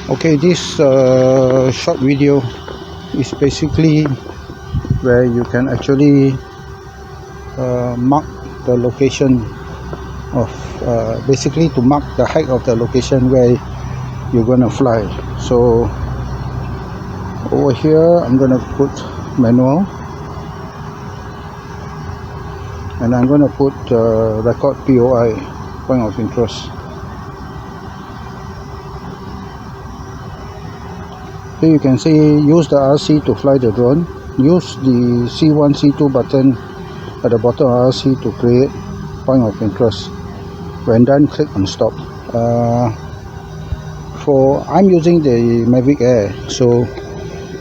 Okay, this short video is basically where you can actually mark the location of basically to mark the height of the location where you're gonna fly. So over here I'm gonna put manual, and I'm gonna put record POI, point of interest. Here you can see use the RC to fly the drone. Use the C1, C2 button at the bottom of RC to create point of interest. When done, click on stop. I'm using the Mavic Air, so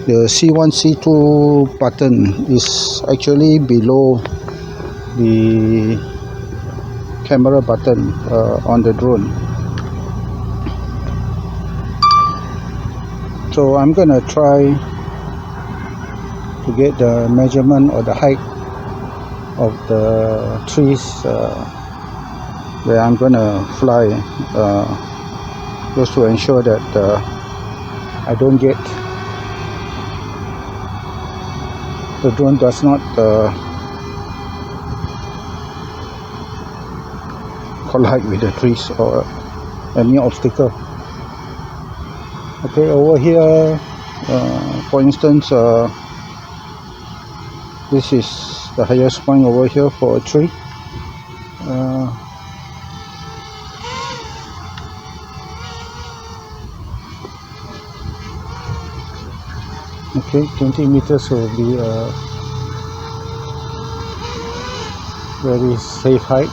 the C1, C2 button is actually below the camera button on the drone. So I'm gonna try to get the measurement or the height of the trees where I'm gonna fly, just to ensure that I don't get, the drone does not collide with the trees or any obstacle. Okay, over here, for instance, this is the highest point over here for a tree. Okay, 20 meters will be a very safe height.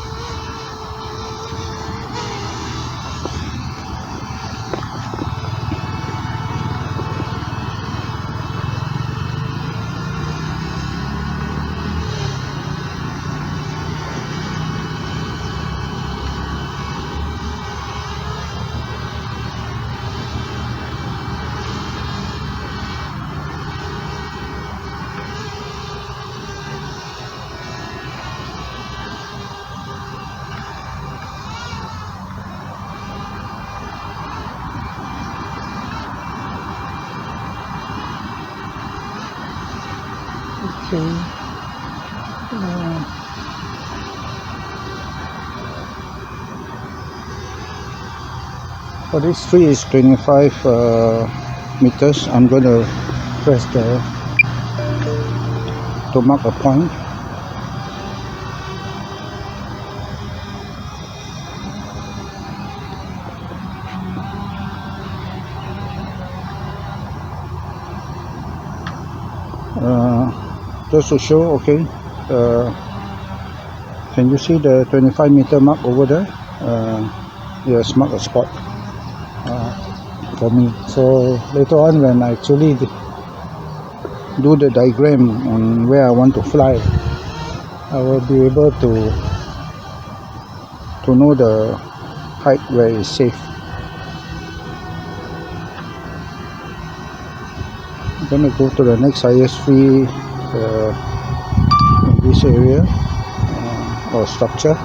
Okay. For this tree is 25 meters. I'm going to press to mark a point. Just to show, okay, can you see the 25 meter mark over there? Yes, mark a spot for me. So later on, when I actually do the diagram on where I want to fly, I will be able to know the height where it's safe. I'm gonna go to the next highest tree in this area or structure.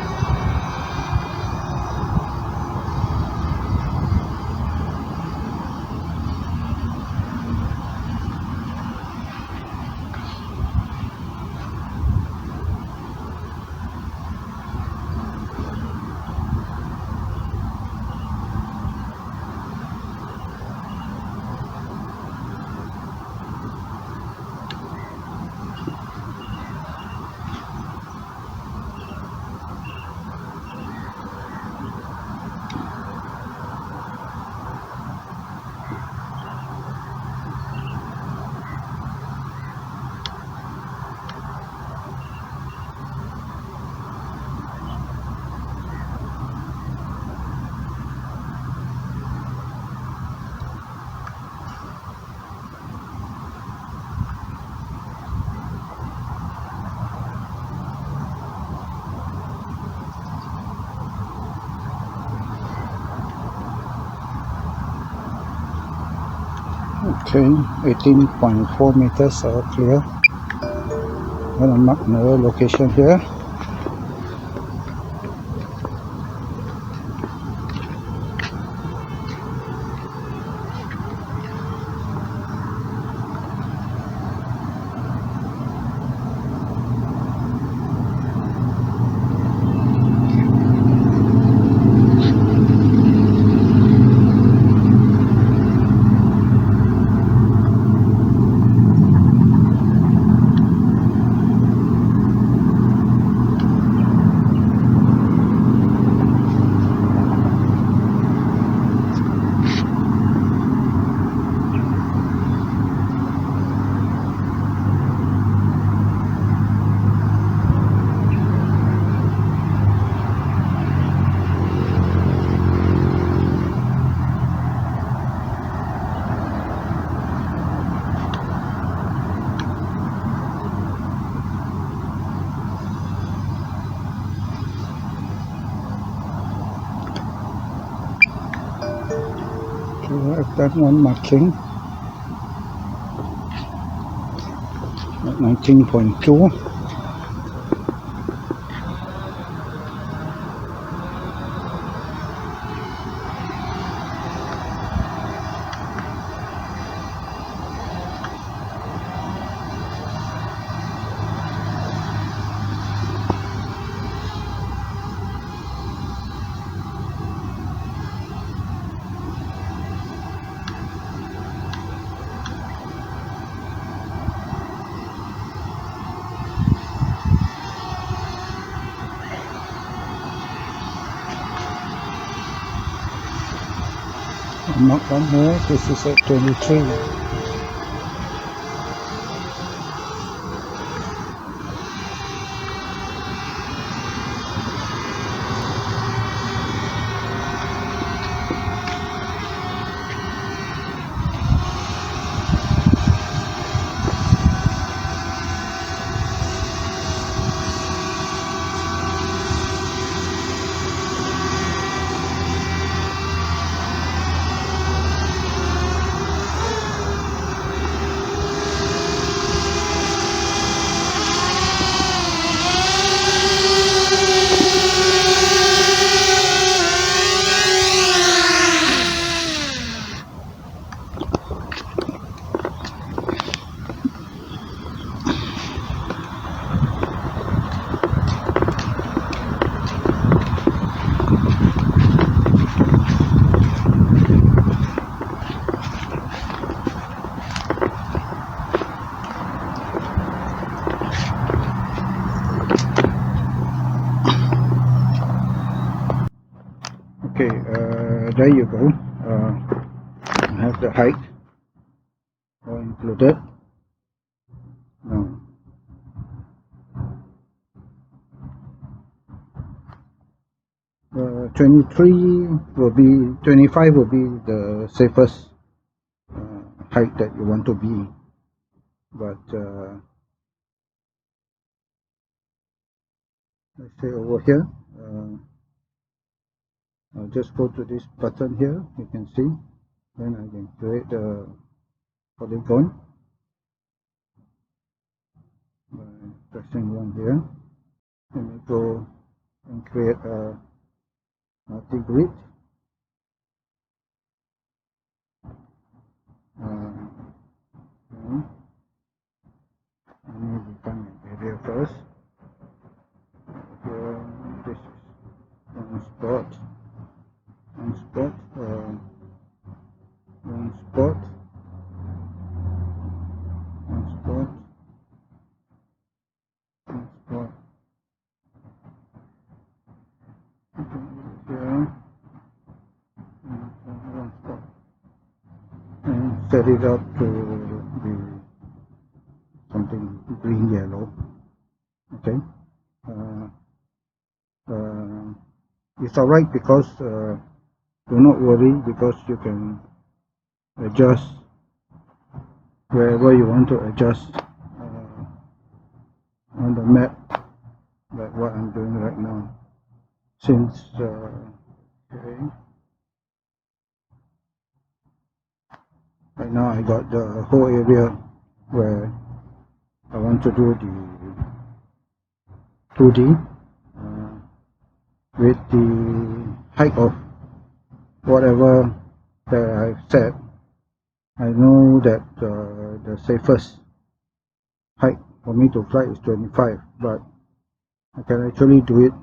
Okay, 18.4 meters are clear. I'm gonna mark another location here. I've done one marking at 19.2. Mark one here, this is at 23. Okay, there you go. I have the height all included. Now, 23 will be, 25 will be the safest height that you want to be. But let's say over here, I'll just go to this button here, you can see. Then I can create the polygon by pressing one here. Let me go and create a multi-grid. Let me define an area first. Here, this is one spot, one spot, one spot, one spot, one spot. Here, one spot, and set it up to be something green yellow. Okay. It's alright because do not worry, because you can adjust wherever you want to adjust on the map, like what I'm doing right now. Since okay, right now I got the whole area where I want to do the 2D with the height of whatever that I've set. I know that the safest height for me to fly is 25, but I can actually do it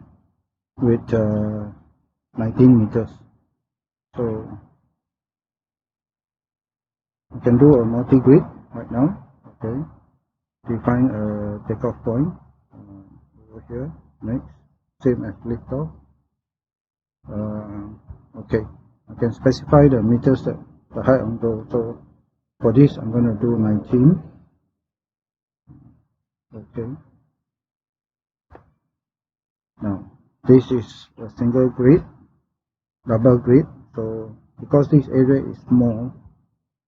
with 19 meters. So I can do a multi-grid right now. Okay, define a takeoff point over here. Next, same as liftoff. Okay, I can specify the meters that the height I'm going. So for this, I'm going to do 19. Okay. Now this is a single grid, double grid. So because this area is small,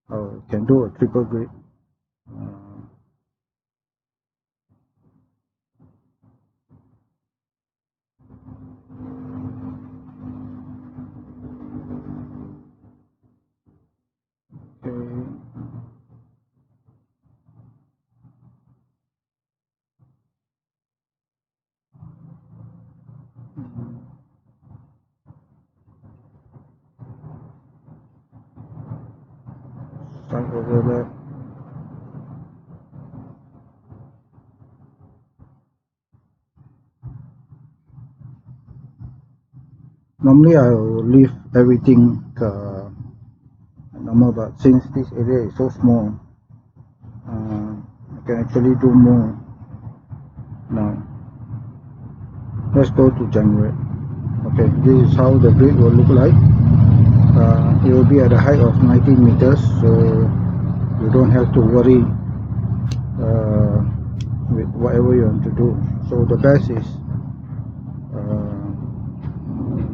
I can do a triple grid. Side over there. Normally I will leave everything normal, but since this area is so small, I can actually do more now. Let's go to January. Okay, this is how the grid will look like. It will be at a height of 19 meters, so you don't have to worry with whatever you want to do. So the best is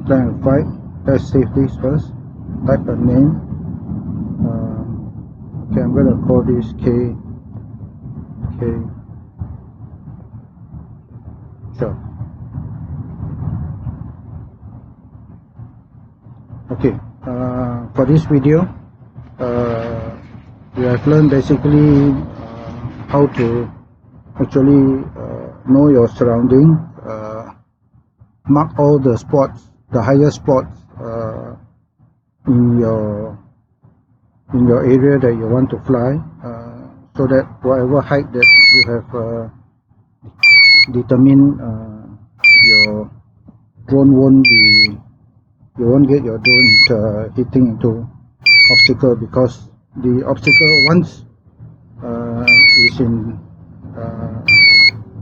plan a fight. Let's save this first. Type a name. Okay, I'm gonna call this K. Sure. Okay. For this video, we have learned basically how to actually know your surrounding, mark all the spots, the higher spots in your area that you want to fly, so that whatever height that you have determined, your drone you won't get your drone hitting into obstacle, because the obstacle once is in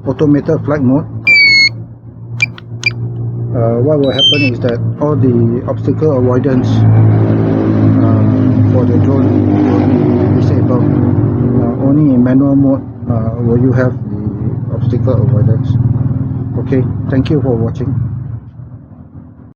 automated flight mode, what will happen is that all the obstacle avoidance for the drone will be disabled. Only in manual mode will you have the obstacle avoidance. Okay, thank you for watching.